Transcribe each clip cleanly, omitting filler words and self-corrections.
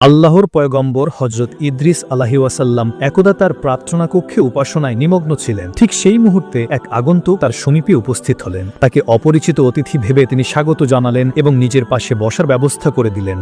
আল্লাহর পয়গম্বর হযরত ইদ্রিস আলাইহিস সালাম একদা তার প্রার্থনা কক্ষে উপাসনায় নিমগ্ন ছিলেন। ঠিক সেই মুহূর্তে এক আগন্তুক তার সমীপে উপস্থিত হলেন। তাকে অপরিচিত অতিথি ভেবে তিনি স্বাগত জানালেন এবং নিজের পাশে বসার ব্যবস্থা করে দিলেন।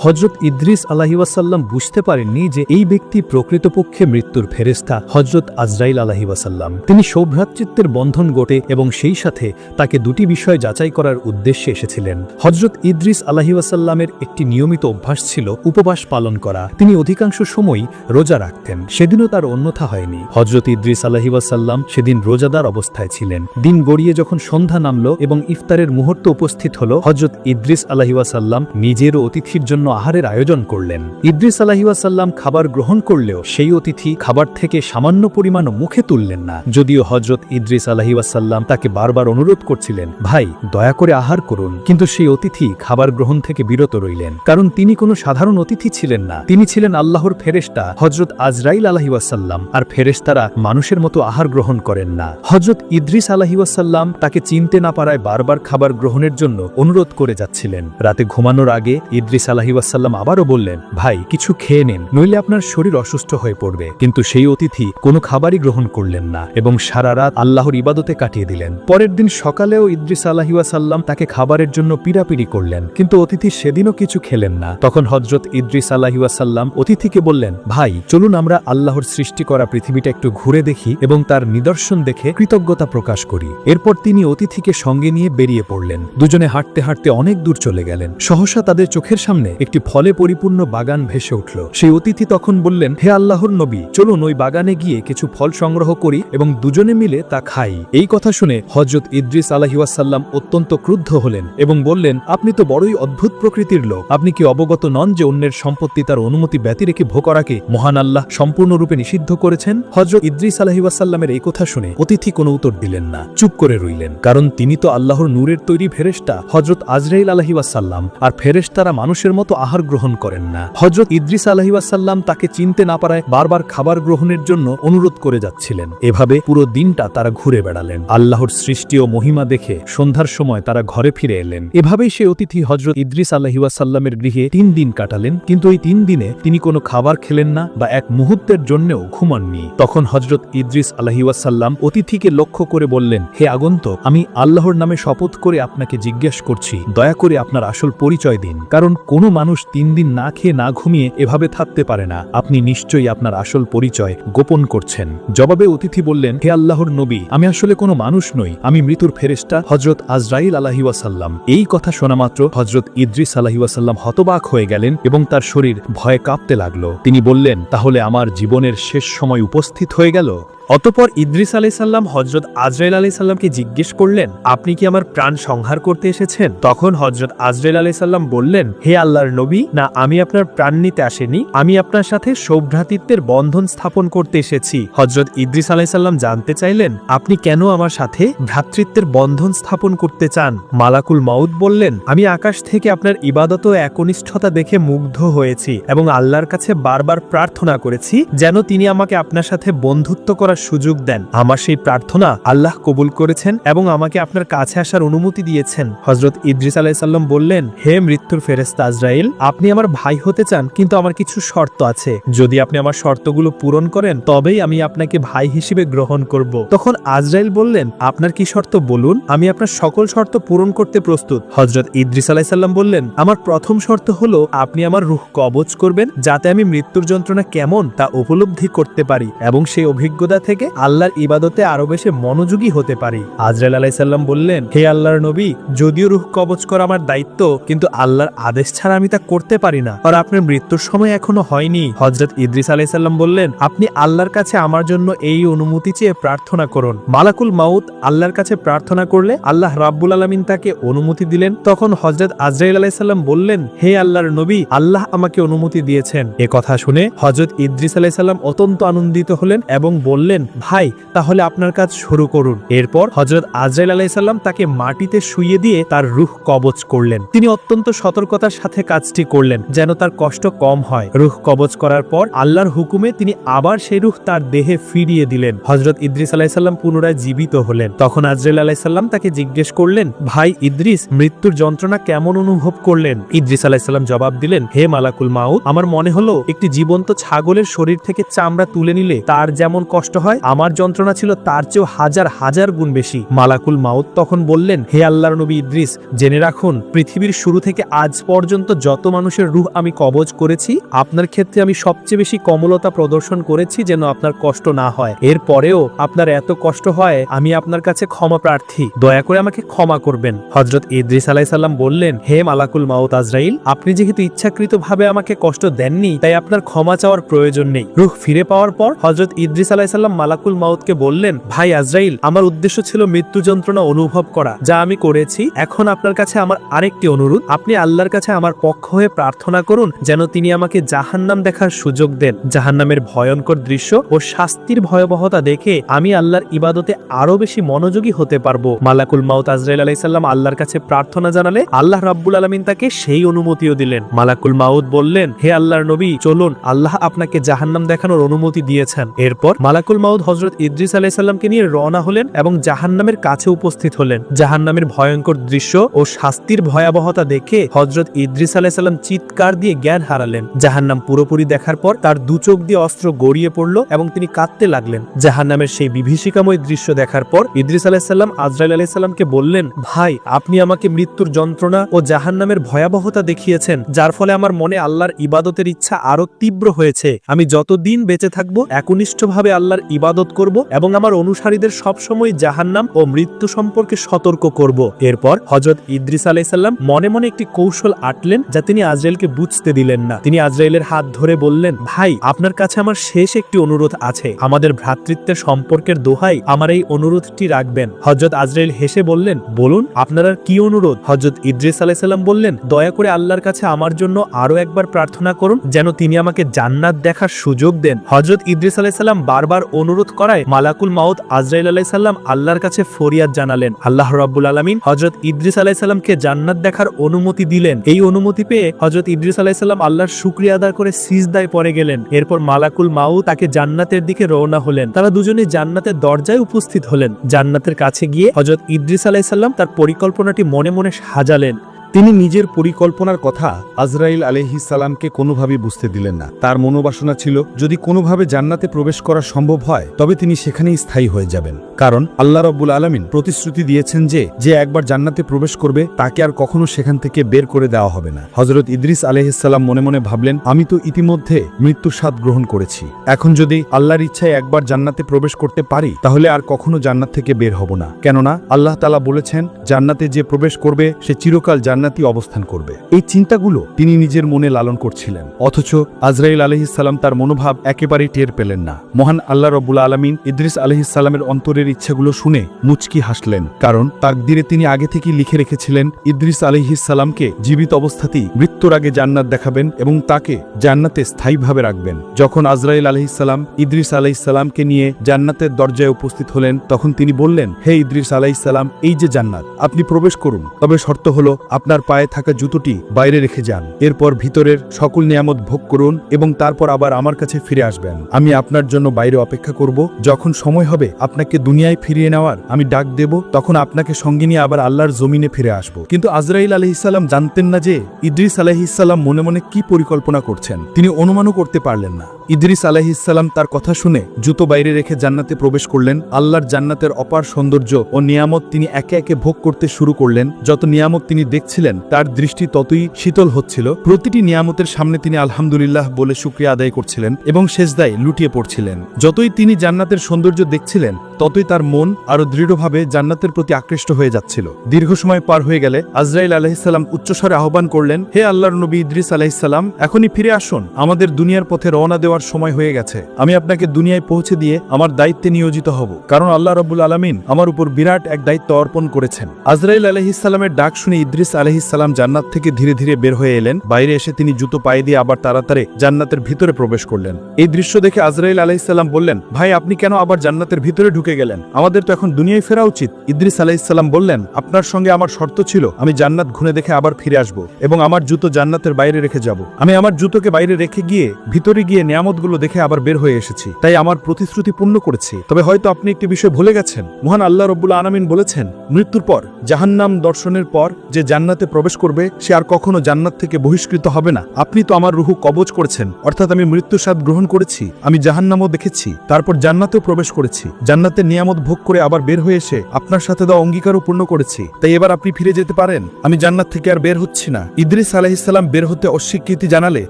হযরত ইদ্রিস আলাইহিস সালাম বুঝতে পারেননি যে এই ব্যক্তি প্রকৃতপক্ষে মৃত্যুর ফেরেশতা হযরত আজরাইল আলাইহিস সালাম। তিনি সৌভ্রাতৃত্বের বন্ধন গড়ে এবং সেই সাথে তাকে দুটি বিষয় যাচাই করার উদ্দেশ্যে এসেছিলেন। হযরত ইদ্রিস আলাইহিস সালামের একটি নিয়মিত অভ্যাস ছিল উপবাস পালন করা। তিনি অধিকাংশ সময় রোজা রাখতেন। সেদিনও তার অন্যথা হয়নি। হযরত ইদ্রিস আলাইহিস সালাম সেদিন রোজাদার অবস্থায় ছিলেন। দিন গড়িয়ে যখন সন্ধ্যা নামল এবং ইফতারের মুহূর্ত উপস্থিত হল, হযরত ইদ্রিস আলাইহিস সালাম নিজের অতিথির জন্য আহারের আয়োজন করলেন। ইদ্রিস আলাইহিস সালাম খাবার গ্রহণ করলেও সেই অতিথি খাবার থেকে সামান্য পরিমাণও মুখে তুললেন না। যদিও হযরত ইদ্রিস আলাইহিস সালাম তাকে বারবার অনুরোধ করছিলেন, ভাই দয়া করে আহার করুন, কিন্তু সেই অতিথি খাবার গ্রহণ থেকে বিরত রইলেন। কারণ তিনি কোনো সাধারণ অতিথি ছিলেন না, তিনি ছিলেন আল্লাহর ফেরেশতা হযরত আজরাইল আলাইহিস সালাম। আর ফেরেশতারা মানুষের মতো আহার গ্রহণ করেন না। হযরত ইদ্রিস আলাইহিস সালাম তাকে চিনতে না পারায় বারবার খাবার গ্রহণের জন্য অনুরোধ করে যাচ্ছিলেন। রাতে ঘুমানোর আগে ইদ্রিস আলাইহিস সালাম আবারও বললেন, ভাই কিছু খেয়ে নিন, নইলে আপনার শরীর অসুস্থ হয়ে পড়বে। কিন্তু সেই অতিথি কোনো খাবারই গ্রহণ করলেন না এবং সারা রাত আল্লাহর ইবাদতে কাটিয়ে দিলেন। পরের দিন সকালেও ইদ্রিস আলাইহিস সালাম তাকে খাবারের জন্য পিড়াপিড়ি করলেন, কিন্তু অতিথি সেদিনও কিছু খেলেন না। তখন হযরত ইদ্রিস আলাইহিস সালাম অতিথিকে বললেন, ভাই চলুন আমরা আল্লাহর সৃষ্টি করা পৃথিবীটা একটু ঘুরে দেখি এবং তার নিদর্শন দেখে কৃতজ্ঞতা প্রকাশ করি। এরপর তিনি অতিথিকে সঙ্গে নিয়ে বেরিয়ে পড়লেন। দুজনে হাঁটতে হাঁটতে অনেক দূর চলে গেলেন। সহসা তাদের চোখের সামনে একটি ফলে পরিপূর্ণ বাগান ভেসে উঠল। সেই অতিথি তখন বললেন, হে আল্লাহর নবী, চলুন ওই বাগানে গিয়ে কিছু ফল সংগ্রহ করি এবং দুজনে মিলে তা খাই। এই কথা শুনে হযরত ইদ্রিস আলাইহিস সালাম অত্যন্ত ক্রুদ্ধ হলেন এবং বললেন, আপনি তো বড়ই অদ্ভুত প্রকৃতির লোক। আপনি কি অবগত নন যে অন্যের সম্পত্তি তার অনুমতি ব্যতি রেখে ভোগ করাকে মহান আল্লাহ সম্পূর্ণরূপে নিষিদ্ধ করেছেন? হযরত ইদ্রিস আলাইহিস সালামের এই কথা শুনে অতিথি কোনো উত্তর দিলেন না, চুপ করে রইলেন। কারণ তিনি তো আল্লাহর নূরের তৈরি ফেরেশতা হযরত আজরাইল আলাইহিস সালাম, আর ফেরেশতারা মানুষের মতো আহার গ্রহণ করেন না। হযরত ইদ্রিস আলাইহিস সালাম তাকে চিনতে না পারায় বারবার খাবার গ্রহণের জন্য অনুরোধ করে যাচ্ছিলেন। এভাবে পুরো দিনটা তারা ঘুরে বেড়ালেন। আল্লাহর সৃষ্টি ও মহিমা দেখে সন্ধ্যার সময় তারা ঘরে ফিরে এলেন। এভাবেই সেই অতিথি হযরত ইদ্রিস আলাইহিস সালামের গৃহে 3 দিন কাটালেন, কিন্তু এই 3 দিনে তিনি কোনো খাবার খেলেন না বা এক মুহূর্তের জন্যও ঘুমাননি। তখন হযরত ইদ্রিস আলাইহিস সালাম অতিথিকে লক্ষ্য করে বললেন, হে আগন্তুক, আমি আল্লাহর নামে শপথ করে আপনাকে জিজ্ঞেস করছি, দয়া করে আপনার আসল পরিচয় দিন। কারণ কোনো মানুষ 3 দিন না খেয়ে না ঘুমিয়ে এভাবে থাকতে পারে না। আপনি নিশ্চয়ই আপনার আসল পরিচয় গোপন করছেন। জবাবে অতিথি বললেন, হে আল্লাহর নবী, আমি আসলে কোনো মানুষ নই, আমি মৃত্যুর ফেরেশতা হযরত আজরাইল আলাইহিস সালাম। এই কথা শোনা মাত্র হযরত ইদ্রিস আলাইহিস সালাম হতবাক হয়ে গেলেন এবং তার শরীর ভয়ে কাঁপতে লাগলো। তিনি বললেন, তাহলে আমার জীবনের শেষ সময় উপস্থিত হয়ে গেল। অতঃপর ইদ্রিস আলাইহিস সালাম হযরত আজরাইল আলাইহিস সালামকে জিজ্ঞেস করলেন, আপনি কি আমার প্রাণ সংহার করতে এসেছেন? তখন হযরত আজরাইল আলাইহিস সালাম বললেন, হে আল্লাহর নবী, না, আমি আপনার প্রাণ নিতে আসেনি, আমি আপনার সাথে সৌভ্রাতৃত্বের বন্ধন স্থাপন করতে এসেছি। হযরত ইদ্রিস আলাইহিস সালাম জানতে চাইলেন, আপনি কেন আমার সাথে ভ্রাতৃত্বের বন্ধন স্থাপন করতে চান? মালাকুল মাউত বললেন, আমি আকাশ থেকে আপনার ইবাদত ও একনিষ্ঠতা দেখে মুগ্ধ হয়েছি এবং আল্লাহর কাছে বারবার প্রার্থনা করেছি যেন তিনি আমাকে আপনার সাথে বন্ধুত্ব করার সুযোগ দেন। আমার সেই প্রার্থনা আল্লাহ কবুল করেছেন এবং আমাকে আপনার কাছে আসার অনুমতি দিয়েছেন। হযরত ইদ্রিস আলাইহিস সালাম বললেন, হে মৃত্যুর ফেরেশতা আজরাইল, আপনি আমার ভাই হতে চান, কিন্তু আমার কিছু শর্ত আছে। যদি আপনি আমার শর্তগুলো পূরণ করেন তবেই আমি আপনাকে ভাই হিসেবে গ্রহণ করব। তখন আজরাইল বললেন, আপনার কি শর্ত বলুন, আমি আপনার সকল শর্ত পূরণ করতে প্রস্তুত। হযরত ইদ্রিস আলাইহিস সালাম বললেন, আমার প্রথম শর্ত হলো আপনি আমার রূহ কবজ করবেন, যাতে আমি মৃত্যুর যন্ত্রণা কেমন তা উপলব্ধি করতে পারি এবং সেই অভিজ্ঞতা থেকে আল্লাহর ইবাদতে আরো বেশি মনোযোগী হতে পারি। আজরাইল আলাইহিস সালাম বললেন, হে আল্লাহর নবী, যদিও রূহ কবজ করা আমার দায়িত্ব, কিন্তু আল্লাহর আদেশ ছাড়া আমি তা করতে পারি না, আর আপনার মৃত্যুর সময় এখনো হয়নি। হযরত ইদ্রিস আলাইহিস সালাম বললেন, আপনি আল্লাহর কাছে আমার জন্য এই অনুমতি চেয়ে প্রার্থনা করুন। মালাকুল মাউত আল্লাহর কাছে প্রার্থনা করলে আল্লাহ রাব্বুল আলামিন তাকে অনুমতি দিলেন। তখন হযরত আজরাইল আলাইহিস সালাম বললেন, হে আল্লাহর নবী, আল্লাহ আমাকে অনুমতি দিয়েছেন। এ কথা শুনে হযরত ইদ্রিস আলাইহিস সালাম অত্যন্ত আনন্দিত হলেন এবং বললেন, বললেন, ভাই তাহলে আপনার কাজ শুরু করুন। এরপর হযরত আজরাইল আলাইহিস সালাম তাকে মাটিতে শুইয়ে দিয়ে তার রূহ কবজ করলেন। তিনি অত্যন্ত সতর্কতার সাথে কাজটি করলেন যেন তার কষ্ট কম হয়। রূহ কবজ করার পর আল্লাহর হুকুমে তিনি আবার সেই রূহ তার দেহে ফিরিয়ে দিলেন। হযরত ইদ্রিস আলাইহিস সালাম পুনরায় জীবিত হলেন। তখন আজরাইল আলাইহিস সালাম তাকে জিজ্ঞেস করলেন, ভাই ইদ্রিস, মৃত্যুর যন্ত্রণা কেমন অনুভব করলেন? ইদ্রিস আলাইহিস সালাম জবাব দিলেন, হে মালাকুল মাউত, আমার মনে হলো একটি জীবন্ত ছাগলের শরীর থেকে চামড়া তুলে নিলে তার যেমন কষ্ট হয়, আমার যন্ত্রণা ছিল তার চেয়েও হাজার হাজার গুণ বেশি। মালাকুল মাউত তখন বললেন, হে আল্লাহর নবী ইদ্রিস, জেনে রাখুন পৃথিবীর শুরু থেকে আজ পর্যন্ত যত মানুষের রূহ আমি কবজ করেছি, আপনার ক্ষেত্রে আমি সবচেয়ে বেশি কমলতা প্রদর্শন করেছি যেন আপনার কষ্ট না হয়। এরপরেও আপনার এত কষ্ট হয়, আমি আপনার কাছে ক্ষমা প্রার্থী, দয়া করে আমাকে ক্ষমা করবেন। হযরত ইদ্রিস আলাইহিস সালাম বললেন, হে মালাকুল মাউত আজরাইল, আপনি যেহেতু ইচ্ছাকৃতভাবে আমাকে কষ্ট দেননি, তাই আপনার ক্ষমা চাওয়ার প্রয়োজন নেই। রূহ ফিরে পাওয়ার পর হযরত ইদ্রিস আলাইহিস সালাম মালাকুল মাউতকে বললেন, ভাই আজরাইল, আমার উদ্দেশ্য ছিল মৃত্যু যন্ত্রণা অনুভব করা, যা আমি করেছি। এখন আপনার কাছে আমার আরেকটি অনুরোধ, আপনি আল্লাহর কাছে আমার পক্ষ হয়ে প্রার্থনা করুন যেন তিনি আমাকে জাহান্নাম দেখার সুযোগ দেন। জাহান্নামের ভয়ঙ্কর দৃশ্য ও শাস্তির ভয়াবহতা দেখে আমি আল্লাহর ইবাদতে আরো বেশি মনোযোগী হতে পারবো। মালাকুল মাউত আজরাইল আলাইহিস সালাম আল্লাহর কাছে প্রার্থনা জানালে আল্লাহ রাব্বুল আলামিন তাকে সেই অনুমতিও দিলেন। মালাকুল মাউত বললেন, হে আল্লাহর নবী, চলুন, আল্লাহ আপনাকে জাহান্নাম দেখানোর অনুমতি দিয়েছেন। এরপর মালাকুল মাউত হযরত ইদ্রিস আলাইহিস সালামকে নিয়ে রওনা হলেন এবং জাহান্নামের কাছে উপস্থিত হলেন। জাহান্নামের ভয়ঙ্কর দৃশ্য ও শাস্তির ভয়াবহতা দেখে হযরত ইদ্রিস আলাইহিস সালাম চিৎকার দিয়ে জ্ঞান হারালেন। জাহান্নাম পুরোপুরি দেখার পর তার দু চোখ দিয়ে অস্ত্র গড়িয়ে পড়ল এবং তিনি কাঁদতে লাগলেন। জাহান্নামের সেই বিভীষিকাময় দৃশ্য দেখার পর ইদ্রিস আলাইহিস সালাম আজরাইল আলাইহিস সালামকে বললেন, ভাই, আপনি আমাকে মৃত্যুর যন্ত্রণা ও জাহান্নামের ভয়াবহতা দেখিয়েছেন, যার ফলে আমার মনে আল্লাহর ইবাদতের ইচ্ছা আরো তীব্র হয়েছে। আমি যতদিন বেঁচে থাকবো একনিষ্ঠভাবে আল্লাহর ইবাদত করব এবং আমার অনুসারীদের সবসময় জাহান্নাম ও মৃত্যু সম্পর্কে সতর্ক করব। এরপর হযরত ইদ্রিস আলাইহিস সালাম মনে মনে একটি কৌশল আঁটলেন যা তিনি আজরাইলকে বুঝতে দিলেন না। তিনি আজরাইলের হাত ধরে বললেন, ভাই, আপনার কাছে আমার শেষ একটি অনুরোধ আছে, আমাদের ভ্রাতৃত্বের সম্পর্কের দোহাই আমার এই অনুরোধটি রাখবেন। হযরত আজরাইল হেসে বললেন, বলুন, আপনার আর কি অনুরোধ? হযরত ইদ্রিস আলাইহিস সালাম বললেন, দয়া করে আল্লাহর কাছে আমার জন্য আরো একবার প্রার্থনা করুন যেন তিনি আমাকে জান্নাত দেখার সুযোগ দেন। হযরত ইদ্রিস আলাইহিস সালাম বারবার অনুরোধ করায় মালাকুল মাউত আজরাইল আলাইহিস সালাম আল্লাহর কাছে ফরিয়াদ জানালেন। আল্লাহ রাব্বুল আলামিন হযরত ইদ্রিস আলাইহিস সালামকে জান্নাত দেখার অনুমতি দিলেন। এই অনুমতি পেয়ে হযরত ইদ্রিস আলাইহিস সালাম আল্লাহর শুকরিয়া আদায় করে সিজদায় পড়ে গেলেন। এরপর মালাকুল মাউত তাকে জান্নাতের দিকে রওনা হলেন। তারা দুজনেই জান্নাতের দরজায় উপস্থিত হলেন। জান্নাতের কাছে গিয়ে হযরত ইদ্রিস আলাইহিস সালাম তার পরিকল্পনাটি মনে মনে সাজালেন। তিনি নিজের পরিকল্পনার কথা আজরাইল আলাইহিস সালামকে কোনোভাবেই বুঝতে দিলেন না। তার মনোবাসনা ছিল যদি কোনোভাবে জান্নাতে প্রবেশ করা সম্ভব হয় তবে তিনি সেখানেই স্থায়ী হয়ে যাবেন, কারণ আল্লাহ রাব্বুল আলামিন প্রতিশ্রুতি দিয়েছেন যে একবার জান্নাতে প্রবেশ করবে তাকে আর কখনো সেখান থেকে বের করে দেওয়া হবে না। হযরত ইদ্রিস আলাইহিস সালাম মনে মনে ভাবলেন, আমি তো ইতিমধ্যে মৃত্যুর স্বাদ গ্রহণ করেছি, এখন যদি আল্লাহর ইচ্ছায় একবার জান্নাতে প্রবেশ করতে পারি তাহলে আর কখনো জান্নাত থেকে বের হব না, কেননা আল্লাহ তাআলা বলেছেন জান্নাতে যে প্রবেশ করবে সে চিরকাল জান্নাতি অবস্থান করবে। এই চিন্তাগুলো তিনি নিজের মনে লালন করছিলেন, অথচ আজরাইল আলাইহিস সালাম তার মনোভাব একেবারেই টের পেলেন না। মহান আল্লাহ রাব্বুল আলামিন ইদ্রিস আলাইহিস সালামের অন্তরের ইচ্ছাগুলো শুনে মুচকি হাসলেন, কারণ তাকদীরে তিনি আগে থেকেই লিখে রেখেছিলেন ইদ্রিস আলাইহিস সালামকে জীবিত অবস্থাতেই মৃত্যুর আগে জান্নাত দেখাবেন এবং তাকে জান্নাতে স্থায়ীভাবে রাখবেন। যখন আজরাইল আলাইহিস সালাম ইদ্রিস আলাইহিস সালামকে নিয়ে জান্নাতের দরজায় উপস্থিত হলেন তখন তিনি বললেন, হে ইদ্রিস আলাইহিস সালাম, এই যে জান্নাত, আপনি প্রবেশ করুন, তবে শর্ত হলো আপনার পায়ে থাকা জুতোটি বাইরে রেখে যান। এরপর ভিতরের সকল নিয়ামত ভোগ করুন এবং তারপর আবার আমার কাছে ফিরে আসবেন। আমি আপনার জন্য বাইরে অপেক্ষা করব। যখন সময় হবে আপনাকে দুনিয়ায় ফিরিয়ে নেওয়ার আমি ডাক দেব, তখন আপনাকে সঙ্গে নিয়ে আবার আল্লাহর জমিনে ফিরে আসব। কিন্তু আজরাইল আলাইহিস সালাম জানতেন না যে ইদ্রিস আলাইহিস সালাম মনে মনে কি পরিকল্পনা করছেন। তিনি অনুমানও করতে পারলেন না। ইদ্রিস আলাইহিস সালাম তার কথা শুনে জুতো বাইরে রেখে জান্নাতে প্রবেশ করলেন। আল্লাহর জান্নাতের অপার সৌন্দর্য ও নিয়ামত তিনি একে একে ভোগ করতে শুরু করলেন। যত নিয়ামত তিনি দেখছিলেন তার দৃষ্টি ততই শীতল হচ্ছিল। প্রতিটি নিয়ামতের সামনে তিনি আলহামদুলিল্লাহ বলে শুকরিয়া আদায় করছিলেন এবং সেজদায় লুটিয়ে পড়ছিলেন। যতই তিনি জান্নাতের সৌন্দর্য দেখছিলেন ততই তার মন আরো দৃঢ়ভাবে জান্নাতের প্রতি আকৃষ্ট হয়ে যাচ্ছিল। দীর্ঘ সময় পার হয়ে গেলে আজরাইল আলাইহিস সালাম উচ্চস্বরে আহ্বান করলেন, হে আল্লাহর নবী ইদ্রিস আলাইহিস সালাম, এখনই ফিরে আসুন, আমাদের দুনিয়ার পথে রওনা দেওয়ার যাওয়ার সময় হয়ে গেছে। আমি আপনাকে দুনিয়ায় পৌঁছে দিয়ে আমার দায়িত্বে নিয়োজিত হব, কারণ আল্লাহ রাব্বুল আলামিন আমার উপর বিরাট এক দায়িত্ব অর্পণ করেছেন। আজরাইল আলাইহিস সালামের ডাক শুনে ইদ্রিস আলাইহিস সালাম জান্নাত থেকে ধীরে ধীরে বের হয়ে এলেন। বাইরে এসে তিনি জুতো পায়ে দিয়ে আবার তাড়াতাড়ি জান্নাতের ভিতরে প্রবেশ করলেন। এই দৃশ্য দেখে আজরাইল আলাইহিস সালাম বললেন, ভাই আপনি কেন আবার জান্নাতের ভিতরে ঢুকে গেলেন? আমাদের তো এখন দুনিয়ায় ফেরা উচিত। ইদ্রিস আলাইহিস সালাম বললেন, আপনার সঙ্গে আমার শর্ত ছিল আমি জান্নাত ঘুরে দেখে আবার ফিরে আসব এবং আমার জুতো জান্নাতের বাইরে রেখে যাব। আমি আমার জুতোকে বাইরে রেখে গিয়ে ভিতরে গিয়ে নিয়ামতগুলো দেখে আবার বের হয়ে এসেছি, তাই আমার প্রতিশ্রুতি পূর্ণ করেছি। তবে হয়তো আপনি একটি বিষয় ভুলে গেছেন। মহান আল্লাহ রাব্বুল আলামিন বলেছেন, মৃত্যুর পর জাহান্নাম দর্শনের পর যে জান্নাতে প্রবেশ করবে সে আর কখনো জান্নাত থেকে বহিষ্কৃত হবে না। আপনি তো আমার রুহু কবজ করেছেন, অর্থাৎ আমি মৃত্যুর স্বাদ গ্রহণ করেছি, আমি জাহান্নামও দেখেছি, তারপর জান্নাতেও প্রবেশ করেছি, জান্নাতের নিয়ামত ভোগ করে আবার বের হয়ে এসে আপনার সাথে দেওয়া অঙ্গীকারও পূর্ণ করেছি। তাই এবার আপনি ফিরে যেতে পারেন, আমি জান্নাত থেকে আর বের হচ্ছি না। ইদ্রিস আলাইহিস সালাম বের হতে অস্বীকৃতি জানালে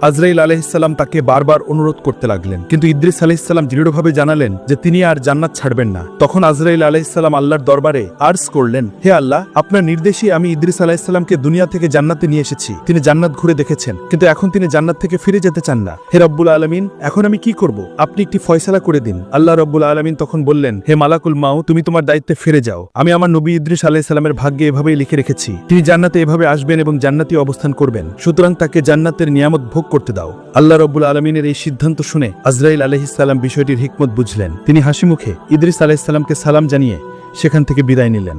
আজরাইল আলাইহিস সালাম তাকে বারবার অনুরোধ করতে লাগলেন, কিন্তু ইদ্রিস আলাইহিস সালাম দৃঢ়ভাবে জানালেন যে তিনি আর জান্নাত ছাড়বেন না। তখন আজরাইল আলাইহিস সালাম আল্লাহর দরবারে আরজ করলেন, হে আল্লাহ, আপনার নির্দেশে আমি ইদ্রিস আলাইহিস সালামকে দুনিয়া থেকে জান্নাতে নিয়ে এসেছি। তিনি জান্নাত ঘুরে দেখেছেন, কিন্তু এখন তিনি জান্নাত থেকে ফিরে যেতে চান না। হে রব্বুল আলামিন, এখন আমি কি করব? আপনি একটি ফয়সালা করে দিন। আল্লাহ রব্বুল আলামিন তখন বললেন, হে মালাকুল মাউত, তুমি তোমার দায়িত্বে ফিরে যাও। আমি আমার নবী ইদ্রিস আলাইহিস সালামের ভাগ্যে এভাবেই লিখে রেখেছি, তিনি জান্নাতে এভাবে আসবেন এবং জান্নাতে অবস্থান করবেন, সুতরাং তাকে জান্নাতের নিয়ামত ভোগ করতে দাও। আল্লাহ রব্বুল আলামিনের এই সিদ্ধান্ত শুনে আজরাইল আলাইহিস সালাম বিষয়টির হিকমত বুঝলেন। তিনি হাসি মুখে ইদ্রিস আলাইহিস সালামকে সালাম জানিয়ে সেখান থেকে বিদায় নিলেন।